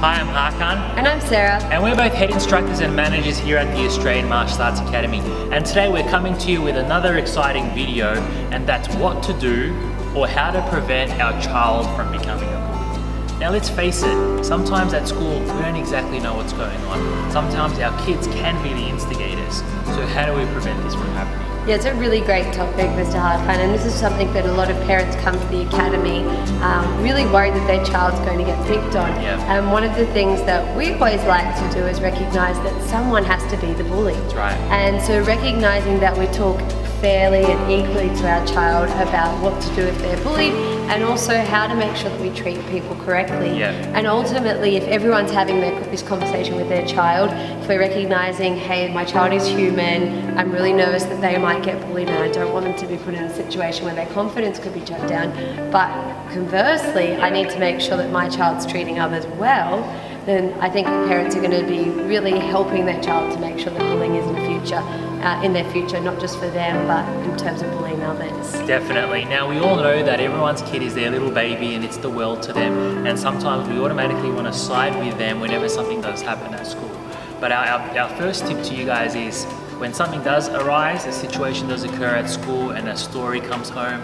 Hi, I'm Hakan. And I'm Sarah. And we're both head instructors and managers here at the Australian Martial Arts Academy. And today we're coming to you with another exciting video, and that's what to do or how to prevent our child from becoming a bully. Now let's face it, sometimes at school we don't exactly know what's going on. Sometimes our kids can be the instigators. So how do we prevent this from happening? Yeah, it's a really great topic, Mr. Hakan, and this is something that a lot of parents come to the academy really worried that their child's going to get picked on. Yeah. And one of the things that we always like to do is recognise that someone has to be the bully. That's right. And so recognising that we talk fairly and equally to our child about what to do if they're bullied, and also how to make sure that we treat people correctly. Yeah. And ultimately, if everyone's having this conversation with their child, if we're recognising, hey, my child is human, I'm really nervous that they might get bullied and I don't want them to be put in a situation where their confidence could be shut down, but conversely, I need to make sure that my child's treating others well, then I think parents are going to be really helping their child to make sure that bullying is in their future, not just for them, but in terms of bullying others. Definitely. Now we all know that everyone's kid is their little baby and it's the world to them, and sometimes we automatically want to side with them whenever something does happen at school. But our first tip to you guys is, when something does arise, a situation does occur at school and a story comes home,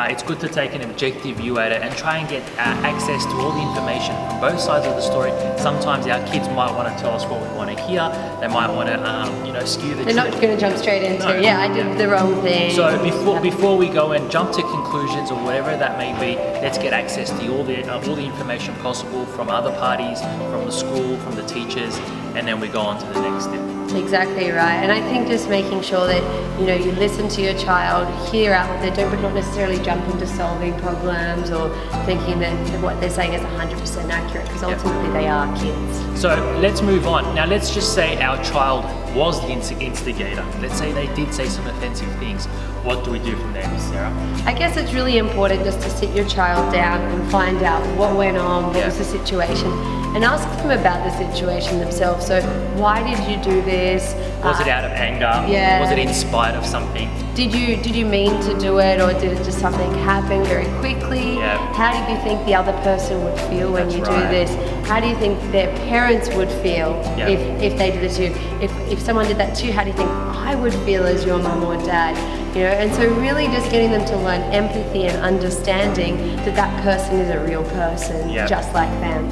it's good to take an objective view at it and try and get access to all the information from both sides of the story. Sometimes our kids might want to tell us what we want to hear. They might want to, skew the truth. They're not going to jump straight into, I did the wrong thing. So before we go and jump to conclusions or whatever that may be, let's get access to all the information possible from other parties, from the school, from the teachers, and then we go on to the next step. Exactly right, and I think just making sure that you listen to your child, hear out what they're doing, but not necessarily jump into solving problems or thinking that what they're saying is 100% accurate, because ultimately they are kids. So let's move on. Now let's just say our child was the instigator. Let's say they did say some offensive things. What do we do from there, Miss Sarah? I guess it's really important just to sit your child down and find out what went on, what was the situation, and ask them about the situation themselves. So why did you do this? Was it out of anger? Yeah. Was it in spite of something? Did you mean to do it, or did it just something happen very quickly? Yeah. How do you think the other person would feel when you do this? How do you think their parents would feel if they did it to you? If someone did that to you, how do you think I would feel as your mum or dad? And so really just getting them to learn empathy and understanding that that person is a real person, just like them.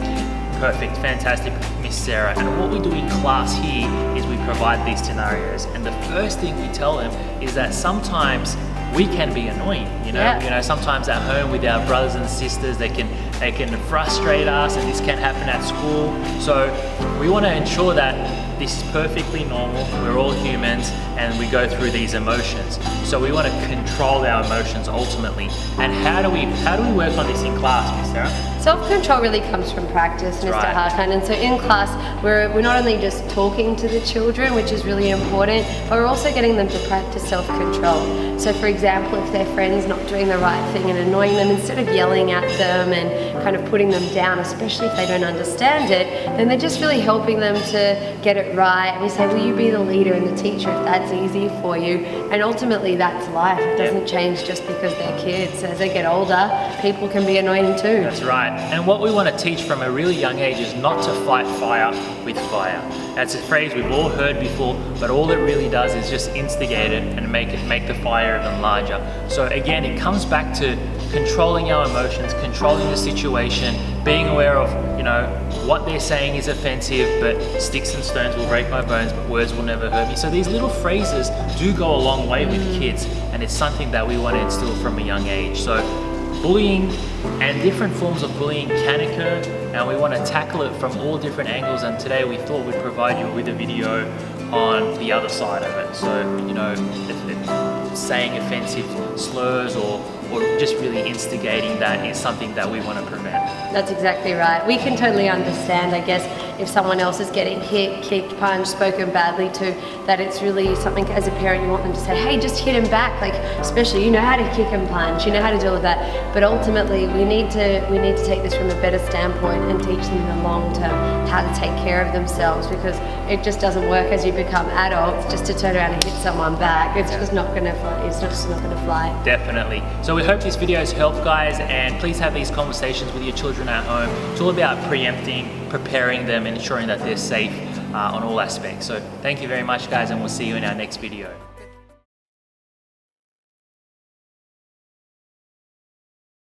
Perfect, fantastic, Miss Sarah. And what we do in class here is we provide these scenarios, and the first thing we tell them is that sometimes we can be annoying. Sometimes at home with our brothers and sisters, they can frustrate us, and this can happen at school. So we want to ensure that this is perfectly normal. We're all humans and we go through these emotions. So we want to control our emotions ultimately. And how do we work on this in class, Miss Sarah? Self-control really comes from practice, Mr. Hakan, and so in class we're not only just talking to the children, which is really important, but we're also getting them to practice self-control. So for example, if their friend's not doing the right thing and annoying them, instead of yelling at them and kind of putting them down, especially if they don't understand it, then they're just really helping them to get it right. And we say, will you be the leader and the teacher if that's easy for you? And ultimately that's life. It doesn't change just because they're kids. As they get older, people can be annoying too. That's right. And what we want to teach from a really young age is not to fight fire with fire. That's a phrase we've all heard before, but all it really does is just instigate it and make the fire even larger. So again, it comes back to controlling our emotions, controlling the situation, being aware of, what they're saying is offensive, but sticks and stones will break my bones, but words will never hurt me. So these little phrases do go a long way with kids, and it's something that we want to instill from a young age. So bullying and different forms of bullying can occur, and we want to tackle it from all different angles, and today we thought we'd provide you with a video on the other side of it. So, if saying offensive slurs or just really instigating that is something that we want to prevent. That's exactly right. We can totally understand, I guess, if someone else is getting hit, kicked, punched, spoken badly to, that it's really something as a parent you want them to say, hey, just hit him back. Like, especially, you know how to kick and punch, you know how to deal with that. But ultimately, we need to take this from a better standpoint and teach them in the long term how to take care of themselves, because it just doesn't work as you become adults just to turn around and hit someone back. It's just not going to fly. It's just not going to fly. Definitely. So we hope this video has helped, guys, and please have these conversations with your children at home. It's all about preempting, preparing them, and ensuring that they're safe on all aspects. So thank you very much, guys, and we'll see you in our next video.